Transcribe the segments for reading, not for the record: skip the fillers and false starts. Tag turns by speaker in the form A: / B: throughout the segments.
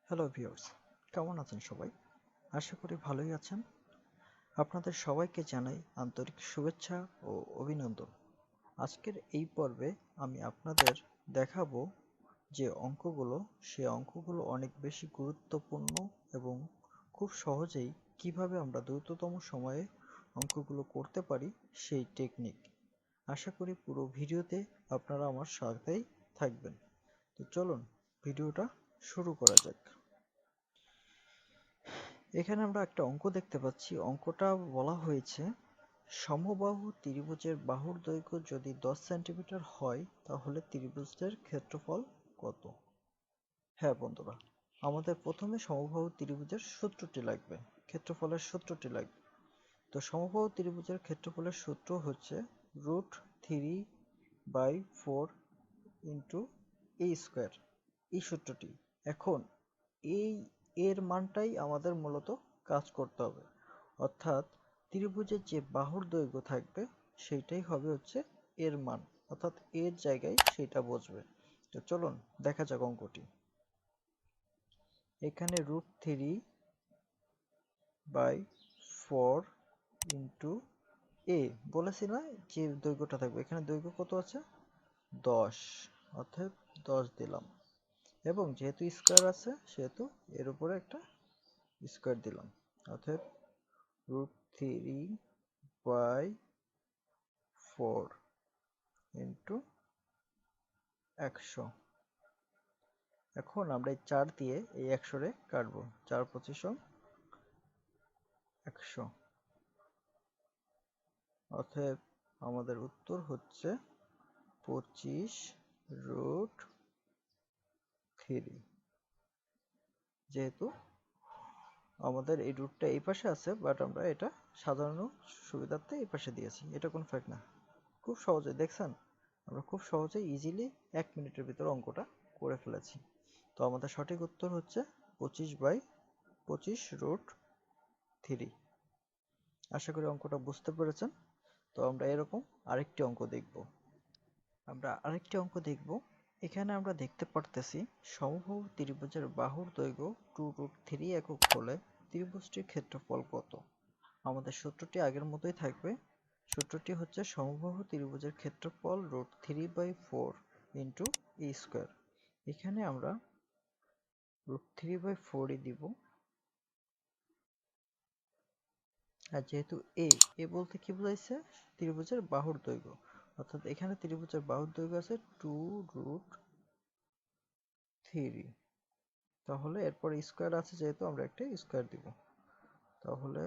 A: Hello viewers, কেমন আছেন সবাই? আশা করি ভালোই আছেন। আপনাদের সবাইকে জানাই আন্তরিক শুভেচ্ছা ও অভিনন্দন। আজকের এই পর্বে আমি আপনাদের দেখাবো যে অঙ্কগুলো, সে অঙ্কগুলো অনেক বেশি গুরুত্বপূর্ণ এবং খুব সহজেই কিভাবে আমরা দ্রুততম সময়ে অঙ্কগুলো করতে পারি সেই টেকনিক। আশা করি পুরো ভিডিওতে আপনারা আমার সাথেই থাকবেন। তো চলুন ভিডিওটা শুরু করা যাক। এখানে আমরা একটা অঙ্ক দেখতে পাচ্ছি। অঙ্কটা বলা হয়েছে সমবাহু ত্রিভুজের বাহুর দৈর্ঘ্য যদি 10 সেন্টিমিটার হয় তাহলে ত্রিভুজের ক্ষেত্রফল কত? হ্যাঁ বন্ধুরা, আমাদের প্রথমে সমবাহু ত্রিভুজের সূত্রটি লাগবে, ক্ষেত্রফলের সূত্রটি লাগবে। তো সমবাহু ত্রিভুজের ক্ষেত্রফলের সূত্র হচ্ছে √3/4 ইন্টু a স্কোয়ার, এই সূত্রটি। এখন এই এর মানটাই আমাদের মূলত কাজ করতে হবে, অর্থাৎ ত্রিভুজের যে বাহুর দৈর্ঘ্য থাকবে সেইটাই হবে হচ্ছে এর মান, অর্থাৎ এর জায়গায় সেটা বসবে। তো চলুন দেখা যাক অঙ্কটি। এখানে √3/4 ইন্টু এ বলেছি না, যে দৈর্ঘ্যটা থাকবে, এখানে দৈর্ঘ্য কত আছে? 10, অর্থাৎ 10 দিলাম, এবং যেহেতু স্কোয়ার আছে সেহেতু এর উপরে একটা স্কোয়ার দিলাম, অর্থাৎ √3/4 ইন্টু 100। এখন আমরা এই 4 দিয়ে এই 100 রে কাটবো, 4 25 100, অতএব আমাদের উত্তর হচ্ছে 25√3। যেহেতু আমাদের এই রুটটা এই পাশে আছে, বাট আমরা এটা সাধারণ সুবিধার্থে এই পাশে দিয়েছি, এটা কোনো ফ্যাক্ট না। খুব সহজে দেখছেন, আমরা খুব সহজে ইজিলি 1 মিনিটের ভিতরে অঙ্কটা করে ফেলেছি। তো আমাদের সঠিক উত্তর হচ্ছে 25/25√3। আশা করি অঙ্কটা বুঝতে পেরেছেন। তো আমরা এরকম আরেকটি অঙ্ক দেখব। এখানে আমরা দেখতে পারতেছি সমবাহু ত্রিভুজের বাহুর দৈর্ঘ্য 2√3 একক হলে ত্রিভুজটির ক্ষেত্রফল কত? আমাদের সূত্রটি আগের মতোই থাকবে। সূত্রটি হচ্ছে সমবাহু ত্রিভুজের ক্ষেত্রফল √3/4 ইন্টু এ স্কোয়ার। এখানে আমরা √3/4 দিব, আর যেহেতু এ বলতে কি বোঝাইছে? ত্রিভুজের বাহুর দৈর্ঘ্য, অর্থাৎ এখানে ত্রিভুজের বাহুর দৈর্ঘ্য আছে 2√3, তাহলে এরপর স্কোয়ার আছে যেহেতু আমরা একটা স্কোয়ার দিব, তাহলে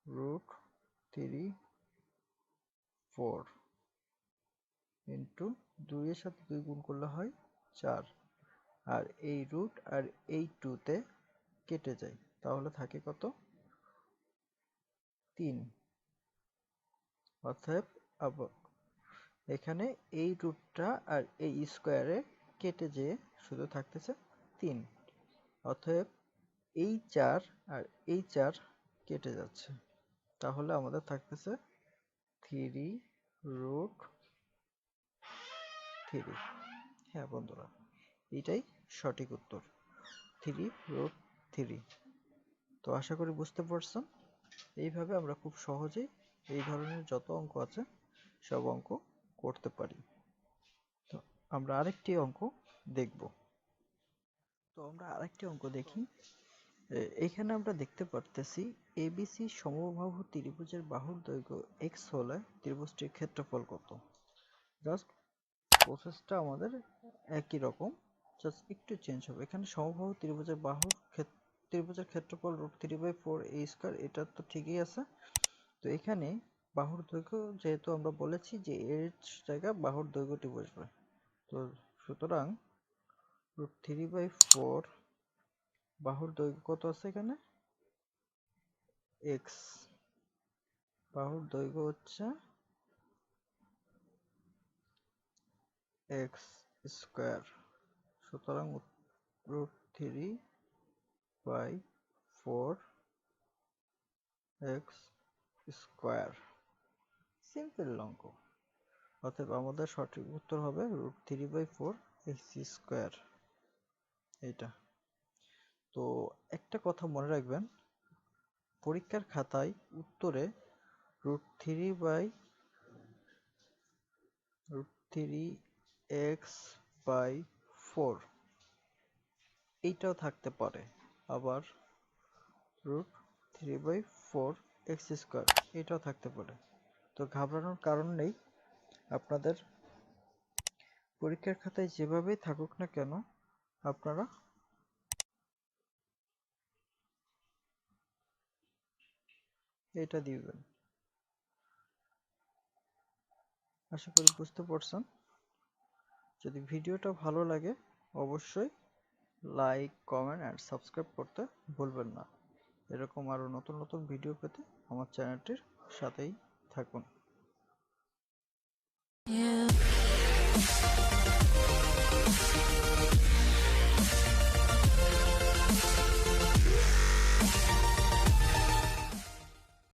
A: √3/4 ইন্টু 2 এর সাথে 2 গুণ করলে হয় 4, আর এই রুট আর এই 2 তে কেটে যায়, তাহলে থাকে কত? 3। অতএব এখানে এই রুটটা আর এই স্কোয়ারে কেটে যেয়ে শুধু থাকতেছে 3। অতএব এই 4 আর এই 4 কেটে যাচ্ছে, তাহলে আমাদের থাকতেছে 3√3। হ্যাঁ বন্ধুরা, এটাই সঠিক উত্তর, 3√3। তো আশা করি বুঝতে পারছেন। এইভাবে আমরা খুব সহজেই এই ধরনের যত অঙ্ক আছে সব অঙ্ক করতে পারি। তো আমরা আরেকটি অঙ্ক দেখব। দেখি। এখানে আমরা দেখতে পারতেছি এবিসি সমবাহু ত্রিভুজের বাহুর দৈর্ঘ্য x হলে ত্রিভুজটির ক্ষেত্রফল কত? জাস্ট প্রসেসটা আমাদের একই রকম, জাস্ট একটু চেঞ্জ হবে। এখানে সমবাহু ত্রিভুজের ক্ষেত্রফল √3/4 a স্কয়ার, এটা তো ঠিকই আছে। তো এখানে বাহুর দৈর্ঘ্য যেহেতু আমরা বলেছি যে এর জায়গায় বাহুর দৈর্ঘ্যটি বসবে, তো সুতরাং √3/4 বাহুর দৈর্ঘ্য কত আছে এখানে? x, বাহুর দৈর্ঘ্য হচ্ছে x স্কয়ার, সুতরাং √3/4 x স্কয়ার। সিম্পল অঙ্ক, অতএব আমাদের সঠিক উত্তর হবে √3/4 x স্কয়ার, এইটা। তো একটা কথা মনে রাখবেন, পরীক্ষার খাতায় উত্তরে √3/√3x/4 এইটাও থাকতে পারে, আবার √3/4x² এটাও থাকতে পারে। তো ঘাবড়ানোর কারণ নেই। আপনাদের পরীক্ষার খাতায় যেভাবেই থাকুক না কেন, আপনারা এটা দিবেন। আশা করি বুঝতে পারছেন। যদি ভিডিওটা ভালো লাগে অবশ্যই লাইক, কমেন্ট অ্যান্ড সাবস্ক্রাইব করতে ভুলবেন না। এরকম আরও নতুন নতুন ভিডিও পেতে আমার চ্যানেলটির সাথেই থাকুন।